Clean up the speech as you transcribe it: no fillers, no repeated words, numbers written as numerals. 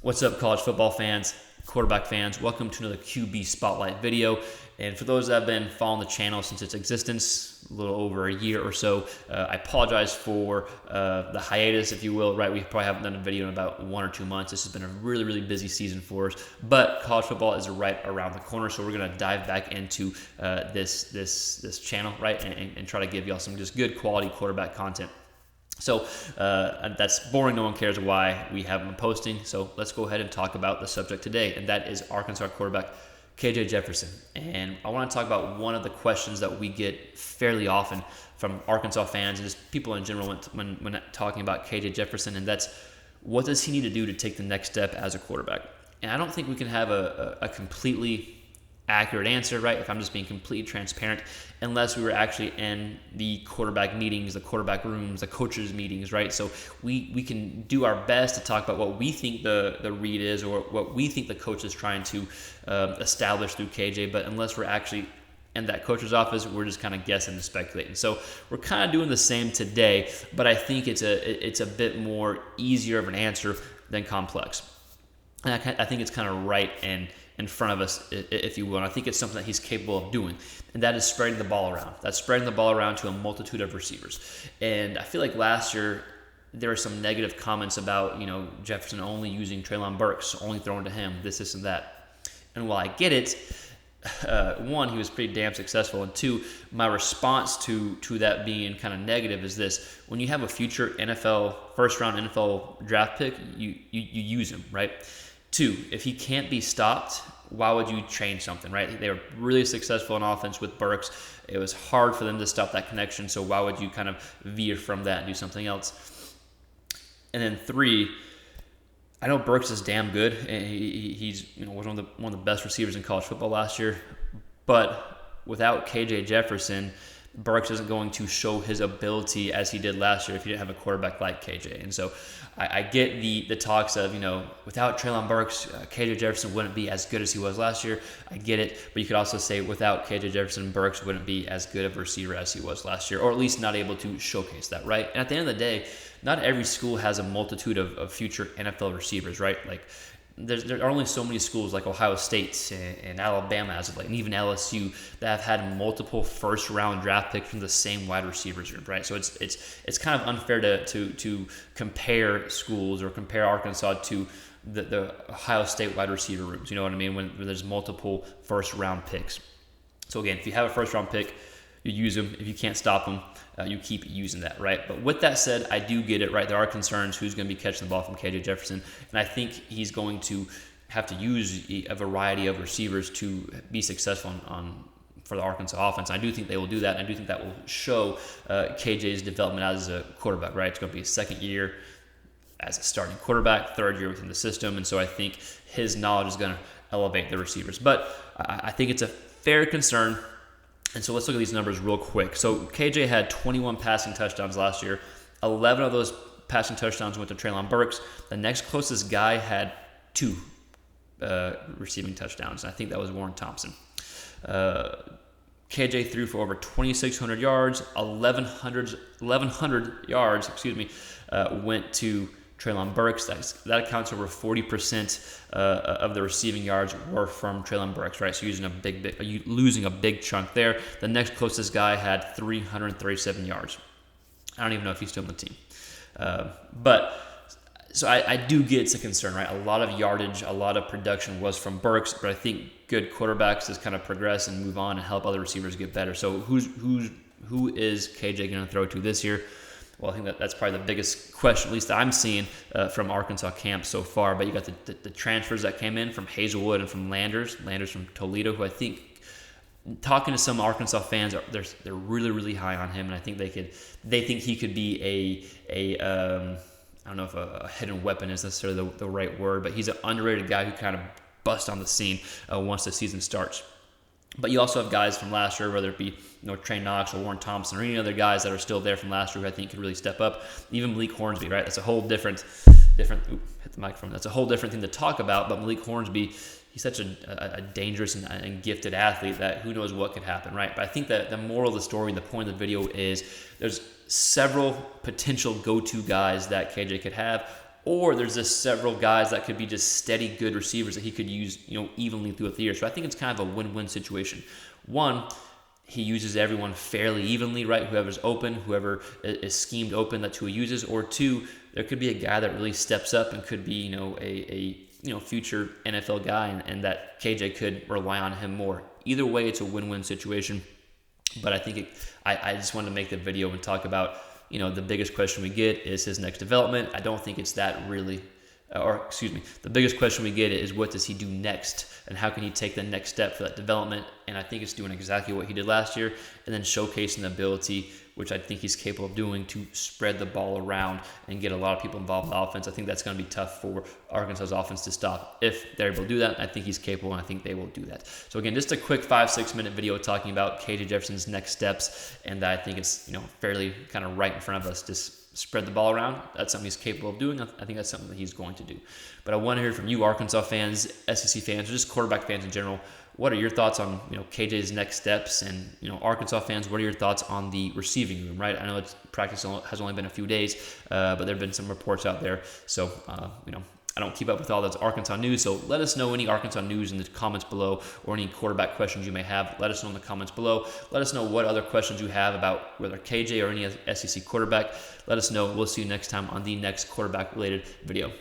What's up, college football fans, quarterback fans? Welcome to another QB Spotlight video. And for those that have been following the channel since its existence, a little over a year or so, I apologize for the hiatus, if you will, right? We probably haven't done a video in about 1 or 2 months. This has been a really busy season for us, but college football is right around the corner, so we're going to dive back into this channel, right, and try to give y'all some just good quality quarterback content. So that's boring. No one cares why we haven't been posting. So let's go ahead and talk about the subject today, and that is Arkansas quarterback KJ Jefferson. And I want to talk about one of the questions that we get fairly often from Arkansas fans and just people in general when talking about KJ Jefferson, and that's what does he need to do to take the next step as a quarterback? And I don't think we can have a completely accurate answer, right, if I'm just being completely transparent, unless we were actually in the quarterback meetings, the quarterback rooms, the coaches meetings, right? So we can do our best to talk about what we think the read is or what we think the coach is trying to establish through KJ, but unless we're actually in that coach's office, we're just kind of guessing and speculating. So we're kind of doing the same today, but I think it's a bit more easier of an answer than complex. And I think it's kind of right in front of us, if you will. And I think it's something that he's capable of doing, and that is spreading the ball around. That's spreading the ball around to a multitude of receivers. And I feel like last year there were some negative comments about, Jefferson only using Treylon Burks, only throwing to him, this and that. And while I get it, one, he was pretty damn successful, and two, my response to that being kind of negative is this: when you have a future first round NFL draft pick, you use him, right? Two, if he can't be stopped, why would you change something, right? They were really successful in offense with Burks. It was hard for them to stop that connection, so why would you kind of veer from that and do something else? And then three, I know Burks is damn good, and he's was one of the best receivers in college football last year, but without KJ Jefferson, Burks isn't going to show his ability as he did last year if he didn't have a quarterback like KJ. And so I get the talks of, without Treylon Burks, KJ Jefferson wouldn't be as good as he was last year. I get it, but you could also say without KJ Jefferson, Burks wouldn't be as good of a receiver as he was last year, or at least not able to showcase that, right? And at the end of the day, not every school has a multitude of future NFL receivers, right? Like, there are only so many schools like Ohio State and Alabama as of late, and even LSU, that have had multiple first-round draft picks from the same wide receivers, right? So it's kind of unfair to compare schools or compare Arkansas to the Ohio State wide receiver rooms. You know what I mean? When there's multiple first-round picks. So again, if you have a first-round pick, you use them. If you can't stop them, you keep using that, right? But with that said, I do get it, right? There are concerns who's going to be catching the ball from KJ Jefferson, and I think he's going to have to use a variety of receivers to be successful for the Arkansas offense. I do think they will do that, and I do think that will show KJ's development as a quarterback, right? It's going to be his second year as a starting quarterback, third year within the system, and so I think his knowledge is going to elevate the receivers. But I think it's a fair concern. And so let's look at these numbers real quick. So KJ had 21 passing touchdowns last year. 11 of those passing touchdowns went to Treylon Burks. The next closest guy had 2 receiving touchdowns, and I think that was Warren Thompson. KJ threw for over 2,600 yards. 1,100 yards, went to Treylon Burks. That accounts for over 40% of the receiving yards were from Treylon Burks, right? So losing a big chunk there. The next closest guy had 337 yards. I don't even know if he's still on the team. So I do get it's a concern, right? A lot of yardage, a lot of production was from Burks, but I think good quarterbacks just kind of progress and move on and help other receivers get better. So who is KJ going to throw to this year? Well, I think that's probably the biggest question, at least that I'm seeing from Arkansas camp so far. But you got the transfers that came in from Hazelwood and from Landers from Toledo, who I think, talking to some Arkansas fans, they're really high on him, and I think they think he could be I don't know if a hidden weapon is necessarily the right word, but he's an underrated guy who kind of busts on the scene once the season starts. But you also have guys from last year, whether it be Trey Knox or Warren Thompson or any other guys that are still there from last year who I think could really step up. Even Malik Hornsby, right? That's a whole different. Hit the microphone. That's a whole different thing to talk about. But Malik Hornsby, he's such a dangerous and gifted athlete that who knows what could happen, right? But I think that the moral of the story, the point of the video is there's several potential go-to guys that KJ could have. or there's just several guys that could be just steady, good receivers that he could use, evenly throughout the year. So I think it's kind of a win-win situation. One, he uses everyone fairly evenly, right? Whoever's open, whoever is schemed open, that's who he uses. Or two, there could be a guy that really steps up and could be, a future NFL guy, and that KJ could rely on him more. Either way, it's a win-win situation. But I think I just wanted to make the video and talk about, the biggest question we get is his next development. I don't think it's that really, the biggest question we get is what does he do next, and how can he take the next step for that development? And I think it's doing exactly what he did last year, and then showcasing the ability, which I think he's capable of doing, to spread the ball around and get a lot of people involved in the offense. I think that's going to be tough for Arkansas's offense to stop. If they're able to do that, I think he's capable, and I think they will do that. So again, just a quick 5-6 minute video talking about KJ Jefferson's next steps, and I think it's fairly kind of right in front of us. Just spread the ball around. That's something he's capable of doing. I think that's something that he's going to do. But I want to hear from you, Arkansas fans, SEC fans, or just quarterback fans in general. What are your thoughts on KJ's next steps? And Arkansas fans, what are your thoughts on the receiving room? Right, I know practice has only been a few days, but there have been some reports out there. So I don't keep up with all that Arkansas news, so let us know any Arkansas news in the comments below, or any quarterback questions you may have. Let us know in the comments below. Let us know what other questions you have about whether KJ or any SEC quarterback. Let us know. We'll see you next time on the next quarterback-related video.